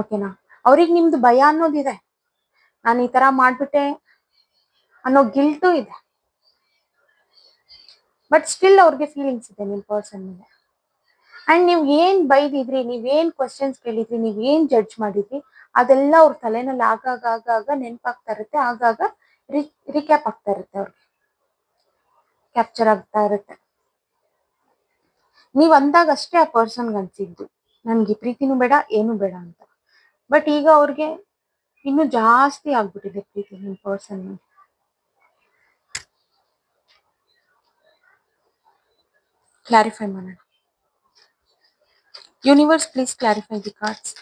ಓಕೆನಾ. ಅವ್ರಿಗೆ ನಿಮ್ದು ಭಯ ಅನ್ನೋದಿದೆ, ನಾನು ಈ ತರ ಮಾಡ್ಬಿಟ್ಟೆ ಅನ್ನೋ ಗಿಲ್ಟು ಇದೆ. ಬಟ್ ಸ್ಟಿಲ್ ಅವ್ರಿಗೆ ಫೀಲಿಂಗ್ಸ್ ಇದೆ ನಿಮ್ ಪರ್ಸನ್ ಮೇಲೆ. ಅಂಡ್ ನೀವ್ ಏನ್ ಬೈದಿದ್ರಿ, ನೀವ್ ಏನ್ ಕ್ವಶನ್ಸ್ ಕೇಳಿದ್ರಿ, ನೀವ್ ಏನ್ ಜಡ್ಜ್ ಮಾಡಿದ್ರಿ, ಅದೆಲ್ಲ ಅವ್ರ ತಲೆನಲ್ಲಿ ಆಗಾಗ ನೆನಪಾಗ್ತಾ ಇರುತ್ತೆ, ಆಗಾಗ ರಿಕ್ಯಾಪ್ ಆಗ್ತಾ ಇರುತ್ತೆ, ಅವ್ರಿಗೆ ಕ್ಯಾಪ್ಚರ್ ಆಗ್ತಾ ಇರುತ್ತೆ. ನೀವ್ ಅಂದಾಗ ಅಷ್ಟೇ ಆ ಪರ್ಸನ್ಗೆ ಅನ್ಸಿದ್ದು ನನ್ಗೆ ಪ್ರೀತಿನೂ ಬೇಡ ಏನು ಬೇಡ ಅಂತ. ಬಟ್ ಈಗ ಅವ್ರಿಗೆ ಇನ್ನು ಜಾಸ್ತಿ ಆಗ್ಬಿಟ್ಟಿದೆ ಪ್ರೀತಿ ನಿಮ್ ಪರ್ಸನ್. ಕ್ಲಾರಿಫೈ ಮಾಡೋಣ. Universe please clarify the cards.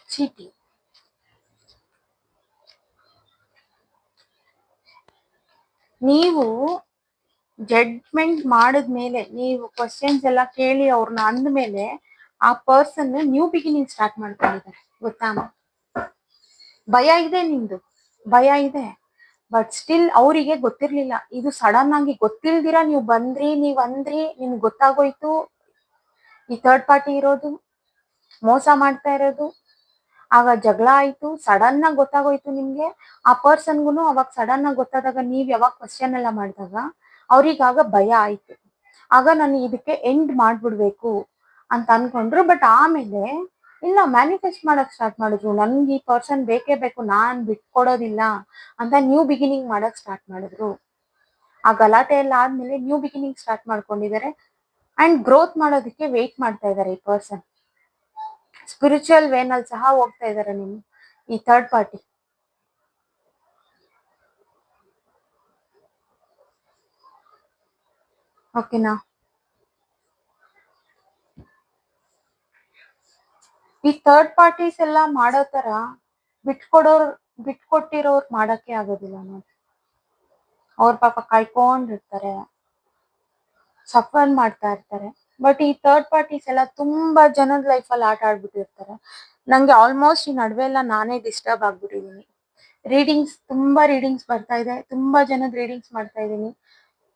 ಚೀಟಿ. ನೀವು ಜಡ್ಜ್ಮೆಂಟ್ ಮಾಡಿದ್ಮೇಲೆ, ನೀವು ಕ್ವಶನ್ಸ್ ಎಲ್ಲ ಕೇಳಿ ಅವ್ರನ್ನ ಅಂದ್ಮೇಲೆ ಆ ಪರ್ಸನ್ ನ್ಯೂ ಬಿಗಿನಿಂಗ್ ಸ್ಟಾರ್ಟ್ ಮಾಡ್ಕೊಂಡಿದ್ದಾರೆ, ಗೊತ್ತಾ? ಭಯ ಇದೆ, ನಿಮ್ದು ಭಯ ಇದೆ. ಬಟ್ ಸ್ಟಿಲ್ ಅವರಿಗೆ ಗೊತ್ತಿರ್ಲಿಲ್ಲ, ಇದು ಸಡನ್ ಆಗಿ ಗೊತ್ತಿಲ್ದಿರಾ ನೀವು ಬಂದ್ರಿ, ನೀವ್ ಅಂದ್ರಿ, ನಿಮ್ಗೆ ಗೊತ್ತಾಗೋಯ್ತು ಈ ಥರ್ಡ್ ಪಾರ್ಟಿ ಇರೋದು, ಮೋಸ ಮಾಡ್ತಾ ಇರೋದು. ಆಗ ಜಗಳ ಆಯ್ತು, ಸಡನ್ ಆಗಿ ಗೊತ್ತಾಗೋಯ್ತು ನಿಮ್ಗೆ. ಆ ಪರ್ಸನ್ಗು ಅವಾಗ ಸಡನ್ ಆಗಿ ಗೊತ್ತಾದಾಗ, ನೀವ್ ಯಾವಾಗ ಕ್ವಶನ್ ಎಲ್ಲ ಮಾಡಿದಾಗ ಅವ್ರಿಗಾಗ ಭಯ ಆಯ್ತು. ಆಗ ನಾನು ಇದಕ್ಕೆ ಎಂಡ್ ಮಾಡ್ಬಿಡ್ಬೇಕು ಅಂತ ಅನ್ಕೊಂಡ್ರು. ಬಟ್ ಆಮೇಲೆ ಇಲ್ಲ, ಮ್ಯಾನಿಫೆಸ್ಟ್ ಮಾಡಕ್ ಸ್ಟಾರ್ಟ್ ಮಾಡಿದ್ರು, ನನ್ಗೆ ಈ ಪರ್ಸನ್ ಬೇಕೇ ಬೇಕು, ನಾನ್ ಬಿಟ್ಕೊಡೋದಿಲ್ಲ ಅಂತ ನ್ಯೂ ಬಿಗಿನಿಂಗ್ ಮಾಡಕ್ ಸ್ಟಾರ್ಟ್ ಮಾಡಿದ್ರು. ಆ ಗಲಾಟೆ ಎಲ್ಲ ಆದ್ಮೇಲೆ ನ್ಯೂ ಬಿಗಿನಿಂಗ್ ಸ್ಟಾರ್ಟ್ ಮಾಡ್ಕೊಂಡಿದ್ದಾರೆ. ಅಂಡ್ ಗ್ರೋತ್ ಮಾಡೋದಕ್ಕೆ ವೇಟ್ ಮಾಡ್ತಾ ಇದ್ದಾರೆ ಈ ಪರ್ಸನ್. ಸ್ಪಿರಿಚುವಲ್ ವೇನಲ್ಲಿ ಸಹ ಹೋಗ್ತಾ ಇದ್ದಾರೆ ನಿಮ್ ಈ ಥರ್ಡ್ ಪಾರ್ಟಿ. ಓಕೆನಾ. ಈ ಥರ್ಡ್ ಪಾರ್ಟೀಸ್ ಎಲ್ಲ ಮಾಡೋ ತರ ಬಿಟ್ಕೊಟ್ಟಿರೋರ್ ಮಾಡಕ್ಕೆ ಆಗೋದಿಲ್ಲ ನೋಡಿ. ಅವ್ರ ಪಾಪ ಕಾಯ್ಕೊಂಡಿರ್ತಾರೆ, ಸಫರ್ ಮಾಡ್ತಾ ಇರ್ತಾರೆ. ಬಟ್ ಈ ಥರ್ಡ್ ಪಾರ್ಟೀಸ್ ಎಲ್ಲ ತುಂಬಾ ಜನದ ಲೈಫಲ್ಲಿ ಆಟ ಆಡ್ಬಿಟ್ಟಿರ್ತಾರೆ. ನಂಗೆ ಆಲ್ಮೋಸ್ಟ್ ಈ ನಡುವೆ ಎಲ್ಲ ನಾನೇ ಡಿಸ್ಟರ್ಬ್ ಆಗ್ಬಿಟ್ಟಿದೀನಿ. ತುಂಬಾ ರೀಡಿಂಗ್ಸ್ ಬರ್ತಾ ಇದೆ, ತುಂಬಾ ಜನದ ರೀಡಿಂಗ್ಸ್ ಮಾಡ್ತಾ ಇದೀನಿ.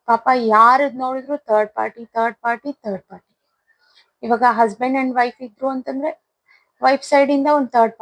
ಪಾಪ ಯಾರದ್ ನೋಡಿದ್ರು ಥರ್ಡ್ ಪಾರ್ಟಿ. ಇವಾಗ ಹಸ್ಬೆಂಡ್ ಅಂಡ್ ವೈಫ್ ಇದ್ರು ಅಂತಂದ್ರೆ ವೈಫ್ ಸೈಡ್ ಇಂದ ಒಂದು ಥರ್ಡ್ ಪಾರ್ಟಿ.